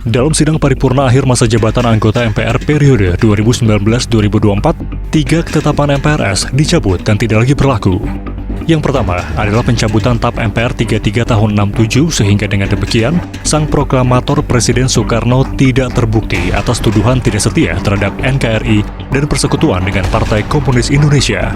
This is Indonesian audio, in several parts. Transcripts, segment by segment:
Dalam sidang paripurna akhir masa jabatan anggota MPR periode 2019-2024, 3 ketetapan MPRS dicabut dan tidak lagi berlaku. Yang pertama adalah pencabutan TAP MPR 33 tahun 67 sehingga dengan demikian, sang proklamator Presiden Soekarno tidak terbukti atas tuduhan tidak setia terhadap NKRI dan persekutuan dengan Partai Komunis Indonesia.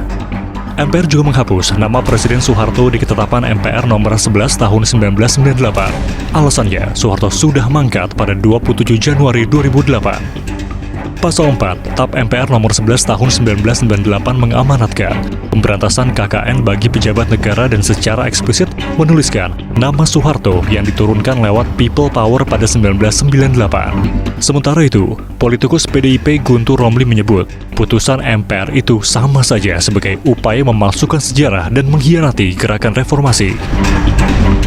MPR juga menghapus nama Presiden Soeharto di ketetapan MPR nomor 11 tahun 1998. Alasannya, Soeharto sudah mangkat pada 27 Januari 2008. Pasal 4, TAP MPR nomor 11 tahun 1998 mengamanatkan pemberantasan KKN bagi pejabat negara dan secara eksplisit menuliskan nama Soeharto yang diturunkan lewat People Power pada 1998. Sementara itu, politikus PDIP Guntur Romli menyebut putusan MPR itu sama saja sebagai upaya memalsukan sejarah dan mengkhianati gerakan reformasi.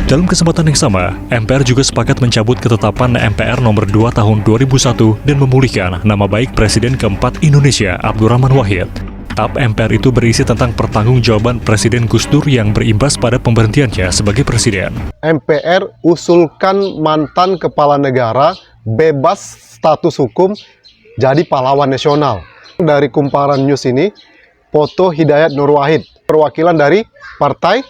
Dalam kesempatan yang sama, MPR juga sepakat mencabut ketetapan MPR nomor 2 tahun 2001 dan memulihkan nama baik Presiden keempat Indonesia Abdurrahman Wahid. TAP MPR itu berisi tentang pertanggungjawaban Presiden Gus Dur yang berimbas pada pemberhentiannya sebagai presiden. MPR usulkan mantan kepala negara bebas status hukum jadi pahlawan nasional. Dari Kumparan News ini, foto Hidayat Nur Wahid, perwakilan dari Partai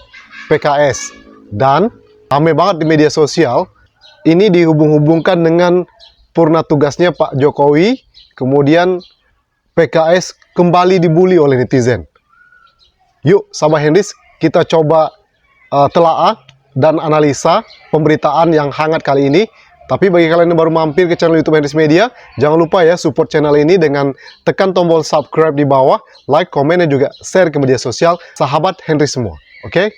PKS. Dan ramai banget di media sosial, ini dihubung-hubungkan dengan purna tugasnya Pak Jokowi, kemudian PKS kembali dibully oleh netizen. Yuk, sahabat Henris, kita coba telaah dan analisa pemberitaan yang hangat kali ini. Tapi bagi kalian yang baru mampir ke channel YouTube Henris Media, jangan lupa ya support channel ini dengan tekan tombol subscribe di bawah, like, komen, dan juga share ke media sosial sahabat Henris semua. Oke?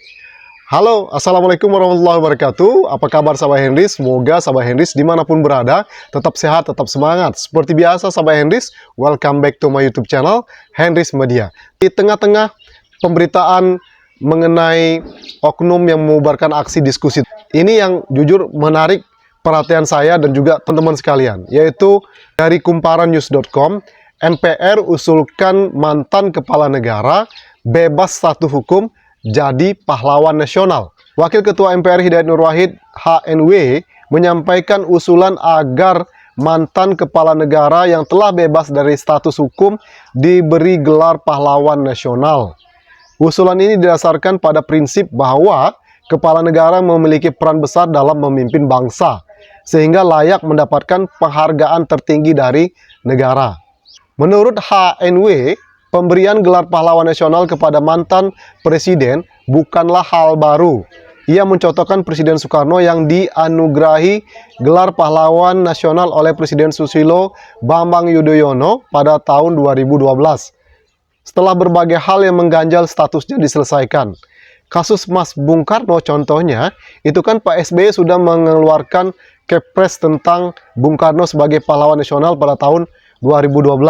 Halo, Assalamualaikum warahmatullahi wabarakatuh. Apa kabar sahabat Henris? Semoga sahabat Henris dimanapun berada, tetap sehat, tetap semangat. Seperti biasa sahabat Henris, welcome back to my YouTube channel, Henris Media. Di tengah-tengah pemberitaan mengenai oknum yang mengubarkan aksi diskusi, ini yang jujur menarik perhatian saya dan juga teman-teman sekalian, yaitu dari kumparannews.com, MPR usulkan mantan kepala negara bebas status hukum jadi pahlawan nasional. Wakil Ketua MPR Hidayat Nur Wahid HNW menyampaikan usulan agar mantan kepala negara yang telah bebas dari status hukum diberi gelar pahlawan nasional. Usulan ini didasarkan pada prinsip bahwa kepala negara memiliki peran besar dalam memimpin bangsa, sehingga layak mendapatkan penghargaan tertinggi dari negara. Menurut HNW, pemberian gelar pahlawan nasional kepada mantan presiden bukanlah hal baru. Ia mencontohkan Presiden Soekarno yang dianugerahi gelar pahlawan nasional oleh Presiden Susilo Bambang Yudhoyono pada tahun 2012. Setelah berbagai hal yang mengganjal statusnya diselesaikan. Kasus Mas Bung Karno contohnya, itu kan Pak SBY sudah mengeluarkan Kepres tentang Bung Karno sebagai pahlawan nasional pada tahun 2012.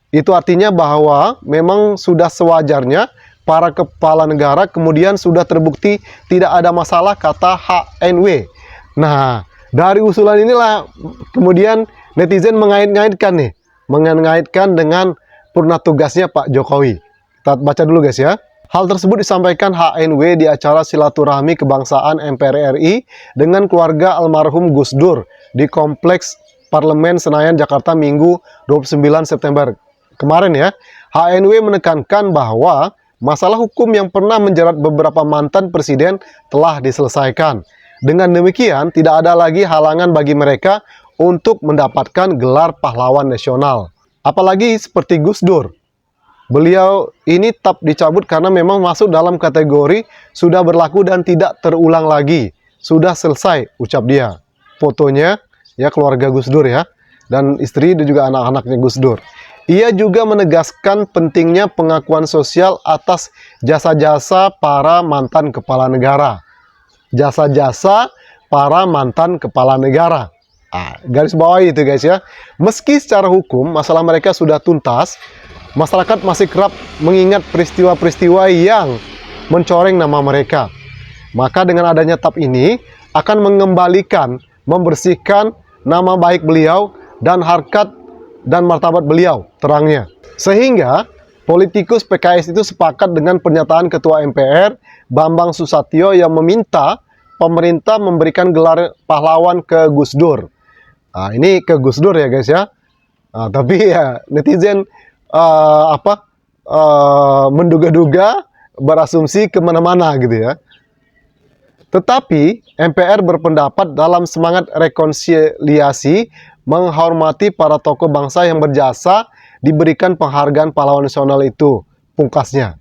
Itu artinya bahwa memang sudah sewajarnya para kepala negara kemudian sudah terbukti tidak ada masalah, kata HNW. Nah, dari usulan inilah kemudian netizen mengait-ngaitkan dengan purna tugasnya Pak Jokowi. Kita baca dulu guys ya. Hal tersebut disampaikan HNW di acara silaturahmi kebangsaan MPR RI dengan keluarga almarhum Gus Dur di Kompleks Parlemen Senayan, Jakarta, Minggu 29 September. Kemarin ya, HNW menekankan bahwa masalah hukum yang pernah menjerat beberapa mantan presiden telah diselesaikan. Dengan demikian, tidak ada lagi halangan bagi mereka untuk mendapatkan gelar pahlawan nasional. Apalagi seperti Gus Dur. Beliau ini tetap dicabut karena memang masuk dalam kategori sudah berlaku dan tidak terulang lagi. Sudah selesai, ucap dia. Fotonya, ya keluarga Gus Dur ya. Dan istri dan juga anak-anaknya Gus Dur. Ia juga menegaskan pentingnya pengakuan sosial atas jasa-jasa para mantan kepala negara. Jasa-jasa para mantan kepala negara. Garis bawah itu guys ya. Meski secara hukum masalah mereka sudah tuntas, masyarakat masih kerap mengingat peristiwa-peristiwa yang mencoreng nama mereka. Maka dengan adanya TAP ini akan mengembalikan, membersihkan nama baik beliau dan harkat dan martabat beliau, terangnya. Sehingga politikus PKS itu sepakat dengan pernyataan Ketua MPR Bambang Susatyo yang meminta pemerintah memberikan gelar pahlawan ke Gus Dur. Nah, ini ke Gus Dur ya guys ya. Nah, tapi ya netizen menduga-duga, berasumsi kemana-mana gitu ya. Tetapi MPR berpendapat dalam semangat rekonsiliasi, menghormati para tokoh bangsa yang berjasa, diberikan penghargaan pahlawan nasional itu, pungkasnya.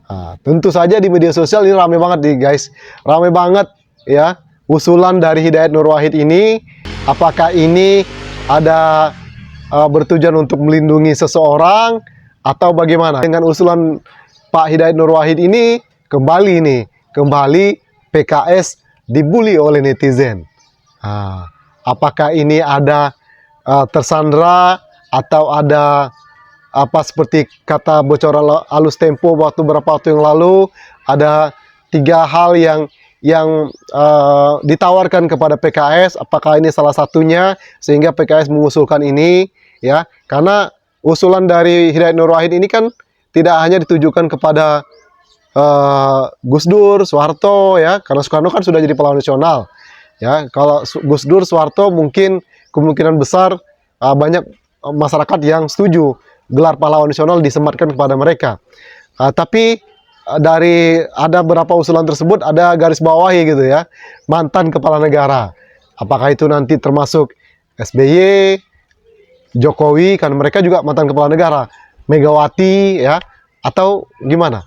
Nah, tentu saja di media sosial ini ramai banget nih guys, ramai banget ya usulan dari Hidayat Nur Wahid ini. Apakah ini ada bertujuan untuk melindungi seseorang atau bagaimana? Dengan usulan Pak Hidayat Nur Wahid ini kembali PKS dibully oleh netizen. Nah, apakah ini ada tersandra atau ada seperti kata bocoran halus Tempo beberapa waktu yang lalu, ada 3 hal yang ditawarkan kepada PKS. Apakah ini salah satunya sehingga PKS mengusulkan ini ya? Karena usulan dari Hidayat Nur Wahid ini kan tidak hanya ditujukan kepada Gus Dur, Soeharto ya, karena Soekarno kan sudah jadi pahlawan nasional ya. Kalau Gus Dur, Soeharto mungkin kemungkinan besar banyak masyarakat yang setuju gelar pahlawan nasional disematkan kepada mereka. Tapi dari ada beberapa usulan tersebut ada garis bawahi gitu ya, mantan kepala negara. Apakah itu nanti termasuk SBY, Jokowi, kan mereka juga mantan kepala negara, Megawati ya, atau gimana?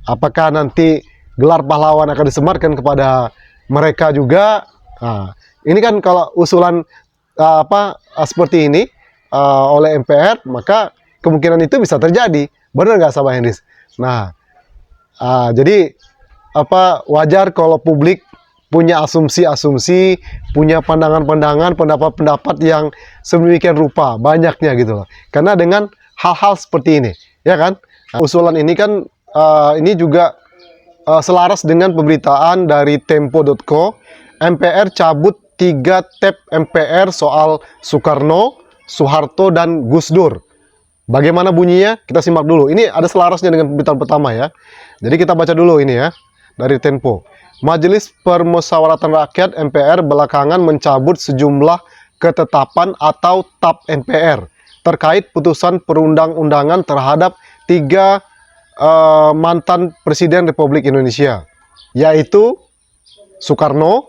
Apakah nanti gelar pahlawan akan disematkan kepada mereka juga? Nah, ini kan kalau usulan seperti ini oleh MPR, maka kemungkinan itu bisa terjadi. Benar nggak Sahabat Hendris? Nah, jadi wajar kalau publik punya asumsi-asumsi, punya pandangan-pandangan, pendapat-pendapat yang sedemikian rupa, banyaknya gitu loh. Karena dengan hal-hal seperti ini, ya kan? Usulan ini kan ini juga selaras dengan pemberitaan dari Tempo.co. MPR cabut 3 tab MPR soal Soekarno, Soeharto, dan Gus Dur. Bagaimana bunyinya? Kita simak dulu. Ini ada selarasnya dengan pemberitaan pertama ya. Jadi kita baca dulu ini ya, dari Tempo. Majelis Permusyawaratan Rakyat MPR belakangan mencabut sejumlah ketetapan atau tab MPR terkait putusan perundang-undangan terhadap 3 mantan Presiden Republik Indonesia, yaitu Soekarno,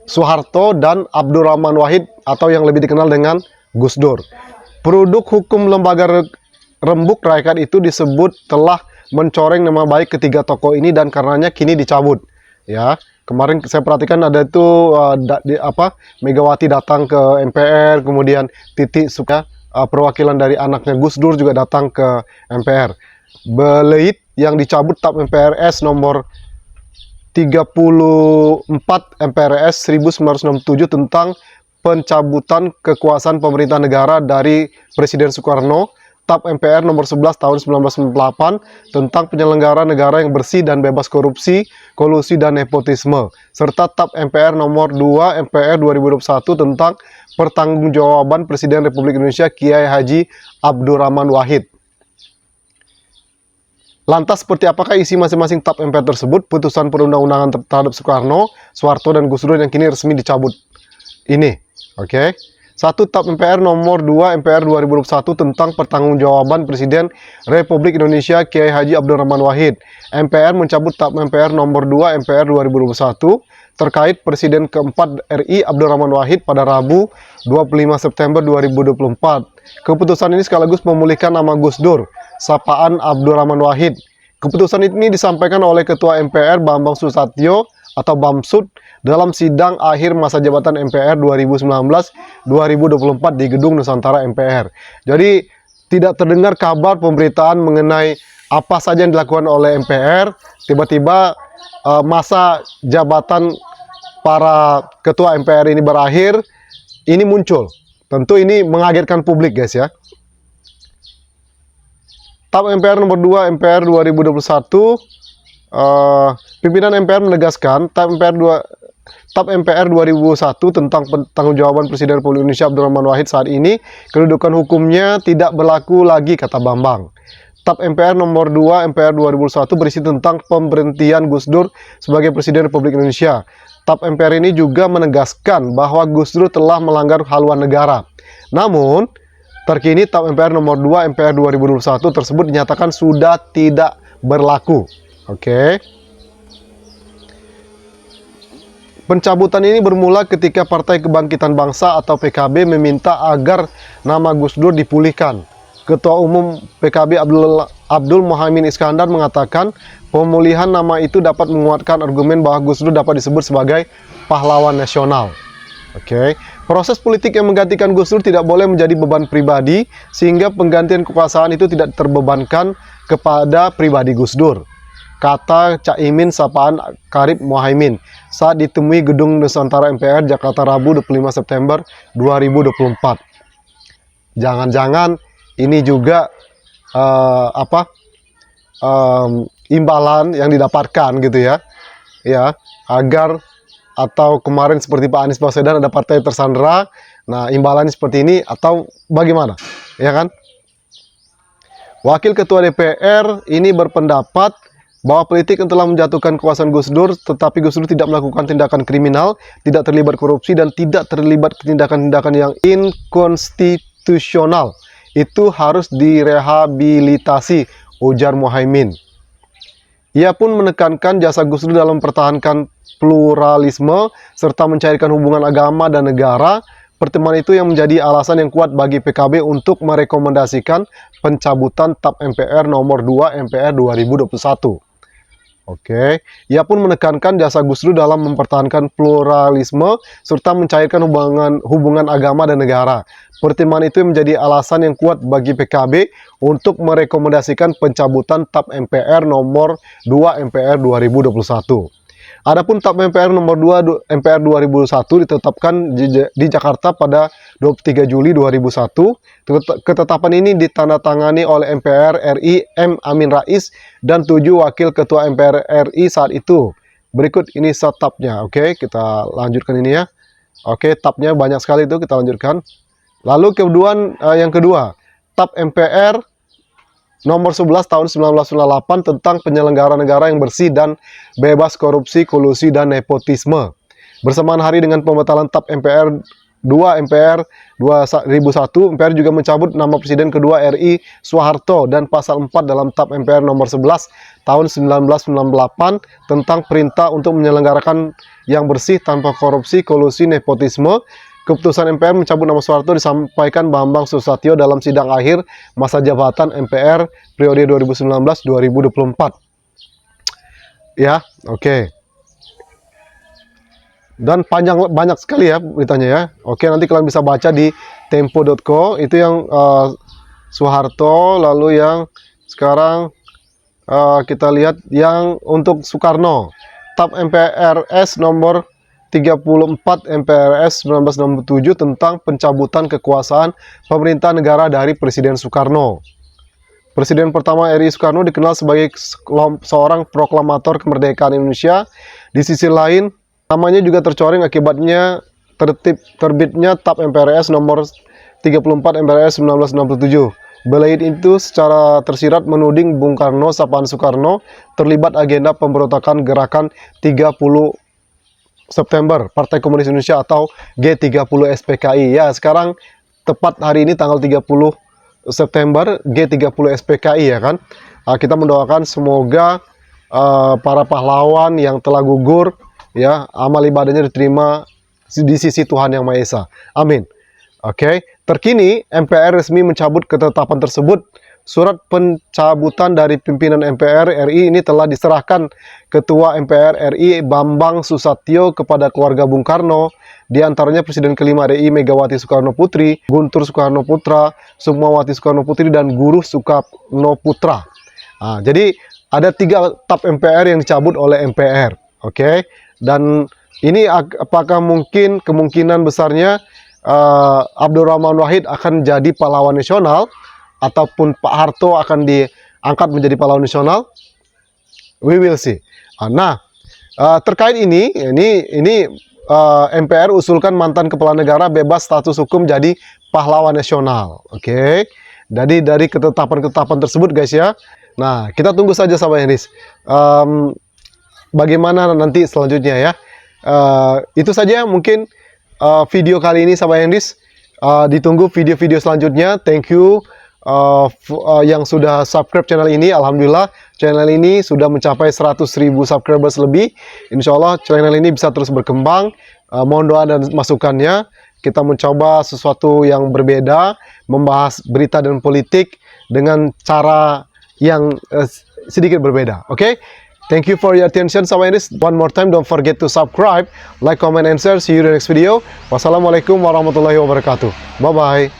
Soeharto, dan Abdurrahman Wahid atau yang lebih dikenal dengan Gus Dur. Produk hukum lembaga rembuk rakyat itu disebut telah mencoreng nama baik ketiga tokoh ini dan karenanya kini dicabut. Ya, kemarin saya perhatikan ada itu Megawati datang ke MPR, kemudian Titik suka perwakilan dari anaknya Gus Dur juga datang ke MPR. Beleit yang dicabut tab MPRS nomor 34 MPRS 1967 tentang pencabutan kekuasaan pemerintah negara dari Presiden Soekarno, tab MPR nomor 11 tahun 1998 tentang penyelenggara negara yang bersih dan bebas korupsi, kolusi, dan nepotisme, serta tab MPR nomor 2 MPR 2021 tentang pertanggungjawaban Presiden Republik Indonesia Kiai Haji Abdurrahman Wahid. Lantas seperti apakah isi masing-masing tab MPR tersebut? Putusan perundang-undangan terhadap Soekarno, Soeharto, dan Gus Dur yang kini resmi dicabut ini. Oke. 1. Tab MPR nomor 2 MPR 2021 tentang pertanggungjawaban Presiden Republik Indonesia Kiai Haji Abdurrahman Wahid. MPR mencabut tab MPR nomor 2 MPR 2021 terkait Presiden keempat RI Abdurrahman Wahid pada Rabu 25 September 2024. Keputusan ini sekaligus memulihkan nama Gus Dur, sapaan Abdurrahman Wahid. Keputusan ini disampaikan oleh Ketua MPR Bambang Susatyo atau Bamsud dalam sidang akhir masa jabatan MPR 2019-2024 di Gedung Nusantara MPR. Jadi tidak terdengar kabar pemberitaan mengenai apa saja yang dilakukan oleh MPR. Tiba-tiba masa jabatan para ketua MPR ini berakhir, ini muncul. Tentu ini mengagetkan publik guys ya. Tab MPR nomor 2 MPR 2021, pimpinan MPR menegaskan tab MPR 2001 tentang pertanggungjawaban Presiden Republik Indonesia Abdurrahman Wahid saat ini kedudukan hukumnya tidak berlaku lagi, kata Bambang. Tab MPR nomor 2 MPR 2001 berisi tentang pemberhentian Gus Dur sebagai Presiden Republik Indonesia. TAP MPR ini juga menegaskan bahwa Gus Dur telah melanggar haluan negara. Namun, terkini TAP MPR nomor 2 MPR 2021 tersebut dinyatakan sudah tidak berlaku. Oke. Pencabutan ini bermula ketika Partai Kebangkitan Bangsa atau PKB meminta agar nama Gus Dur dipulihkan. Ketua Umum PKB Abdul Muhaimin Iskandar mengatakan pemulihan nama itu dapat menguatkan argumen bahwa Gus Dur dapat disebut sebagai pahlawan nasional. Oke. Proses politik yang menggantikan Gus Dur tidak boleh menjadi beban pribadi, sehingga penggantian kekuasaan itu tidak terbebankan kepada pribadi Gus Dur, kata Caimin sapaan Karib Muhaimin saat ditemui Gedung Nusantara MPR Jakarta Rabu 25 September 2024. Jangan-jangan ini juga imbalan yang didapatkan gitu ya, agar atau kemarin seperti Pak Anies Baswedan ada partai tersandera, nah imbalannya seperti ini atau bagaimana, ya kan? Wakil Ketua DPR ini berpendapat bahwa politik yang telah menjatuhkan kekuasaan Gus Dur, tetapi Gus Dur tidak melakukan tindakan kriminal, tidak terlibat korupsi, dan tidak terlibat tindakan-tindakan yang inkonstitusional, itu harus direhabilitasi, ujar Muhaimin. Ia pun menekankan jasa Gus Dur dalam mempertahankan pluralisme serta mencairkan hubungan agama dan negara. Pertemuan itu yang menjadi alasan yang kuat bagi PKB untuk merekomendasikan pencabutan TAP MPR nomor 2 MPR 2021. Oke. Ia pun menekankan jasa Gus Dur dalam mempertahankan pluralisme serta mencairkan hubungan agama dan negara. Pertimbangan itu menjadi alasan yang kuat bagi PKB untuk merekomendasikan pencabutan TAP MPR nomor 2 MPR 2021. Adapun TAP MPR nomor 2 MPR 2001 ditetapkan di Jakarta pada 23 Juli 2001. Ketetapan ini ditandatangani oleh MPR RI M. Amin Rais dan 7 wakil ketua MPR RI saat itu. Berikut ini TAP-nya. Oke, kita lanjutkan ini ya. Oke, TAP-nya banyak sekali itu, kita lanjutkan. Lalu yang kedua, TAP MPR nomor 11 tahun 1998 tentang penyelenggara negara yang bersih dan bebas korupsi, kolusi, dan nepotisme. Bersamaan hari dengan pembatalan TAP MPR 2 MPR 2001, MPR juga mencabut nama Presiden kedua RI Soeharto dan pasal 4 dalam TAP MPR nomor 11 tahun 1998 tentang perintah untuk menyelenggarakan yang bersih tanpa korupsi, kolusi, nepotisme. Keputusan MPR mencabut nama Soeharto disampaikan Bambang Susatyo dalam sidang akhir masa jabatan MPR periode 2019-2024. Ya, oke. Dan banyak sekali ya beritanya ya. Oke, nanti kalian bisa baca di tempo.co. Itu yang Soeharto, lalu yang sekarang kita lihat yang untuk Soekarno. TAP MPRS nomor 34 MPRS 1967 tentang pencabutan kekuasaan pemerintah negara dari Presiden Soekarno. Presiden pertama RI Soekarno dikenal sebagai seorang proklamator kemerdekaan Indonesia. Di sisi lain, namanya juga tercoreng akibatnya terbitnya TAP MPRS nomor 34 MPRS 1967. Belaid itu secara tersirat menuding Bung Karno, sapaan Soekarno, terlibat agenda pemberontakan gerakan 30 September Partai Komunis Indonesia atau G30 SPKI. Ya, sekarang tepat hari ini tanggal 30 September G30 SPKI ya kan. Kita mendoakan semoga para pahlawan yang telah gugur ya, amal ibadahnya diterima di sisi Tuhan Yang Maha Esa. Amin. Oke, terkini MPR resmi mencabut ketetapan tersebut. Surat pencabutan dari pimpinan MPR RI ini telah diserahkan Ketua MPR RI Bambang Susatyo kepada keluarga Bung Karno, di antaranya Presiden kelima RI Megawati Soekarno Putri, Guntur Soekarno Putra, Sukmawati Soekarno Putri, dan Guru Soekarno Putra. Nah, jadi ada 3 TAP MPR yang dicabut oleh MPR. Oke, dan ini apakah kemungkinan besarnya Abdurrahman Wahid akan jadi pahlawan nasional, ataupun Pak Harto akan diangkat menjadi pahlawan nasional? We will see. Nah, terkait ini MPR usulkan mantan kepala negara bebas status hukum jadi pahlawan nasional. Oke. Jadi dari ketetapan-ketetapan tersebut guys ya. Nah, kita tunggu saja sahabat Henris. Bagaimana nanti selanjutnya ya. Itu saja mungkin video kali ini sahabat Hendis. Ditunggu video-video selanjutnya. Thank you yang sudah subscribe channel ini. Alhamdulillah channel ini sudah mencapai 100.000 subscribers lebih. Insya Allah channel ini bisa terus berkembang. Mohon doa dan masukannya. Kita mencoba sesuatu yang berbeda, membahas berita dan politik dengan cara yang sedikit berbeda. Oke? Thank you for your attention, sahabat Hendis. One more time, don't forget to subscribe, like, comment, and share. See you in the next video. Wassalamualaikum warahmatullahi wabarakatuh. Bye-bye.